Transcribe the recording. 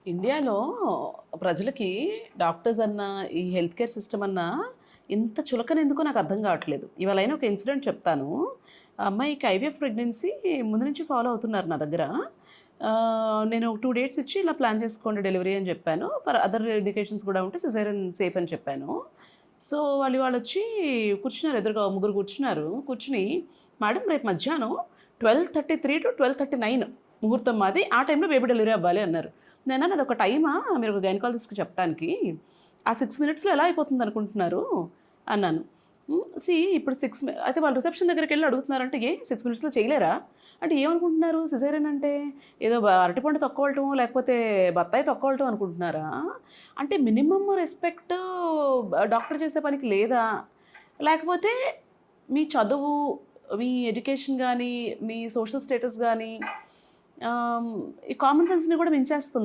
ఇండియాలో ప్రజలకి డాక్టర్స్ అన్నా, ఈ హెల్త్ కేర్ సిస్టమ్ అన్నా ఇంత చులకనెందుకో నాకు అర్థం కావట్లేదు. ఇవాళైన ఒక ఇన్సిడెంట్ చెప్తాను. ఆ అమ్మాయికి ఐవీఎఫ్ ప్రెగ్నెన్సీ ముందు నుంచి ఫాలో అవుతున్నారు నా దగ్గర. నేను 2 డేట్స్ ఇచ్చి ఇలా ప్లాన్ చేసుకోండి డెలివరీ అని చెప్పాను. ఫర్ అదర్ ఇండికేషన్స్ కూడా ఉంటే సిజేరియన్ సేఫ్ అని చెప్పాను. సో, వాళ్ళొచ్చి కూర్చున్నారు ఎదురుగా ముగ్గురు కూర్చున్నారు. కూర్చొని మేడం రేపు మధ్యాహ్నం 12:33-12:39 ముహూర్తం మాది. ఆ టైంలో బేబీ డెలివరీ అవ్వాలి అన్నారు. నేనన్నాను అదొక టైమా మీరు ఒక గైనకాలజిస్ట్‌కి చెప్పటానికి? ఆ 6 మినిట్స్‌లో ఎలా అయిపోతుందనుకుంటున్నారు అన్నాను. ఇప్పుడు అయితే వాళ్ళు రిసెప్షన్ దగ్గరికెళ్ళి అడుగుతున్నారంటే, ఏ 6 మినిట్స్‌లో చేయలేరా? అంటే ఏమనుకుంటున్నారు సిజేరియన్ అంటే ఏదో అరటిపండు తొక్కవలటమో, లేకపోతే బత్తాయి తొక్కవలటం అనుకుంటున్నారా? అంటే మినిమమ్ రెస్పెక్ట్ డాక్టర్ చేసే పనికి లేదా? లేకపోతే మీ చదువు, మీ ఎడ్యుకేషన్ గానీ, మీ సోషల్ స్టేటస్ గానీ ఈ కామన్ సెన్స్‌ని కూడా మించేస్తుంది.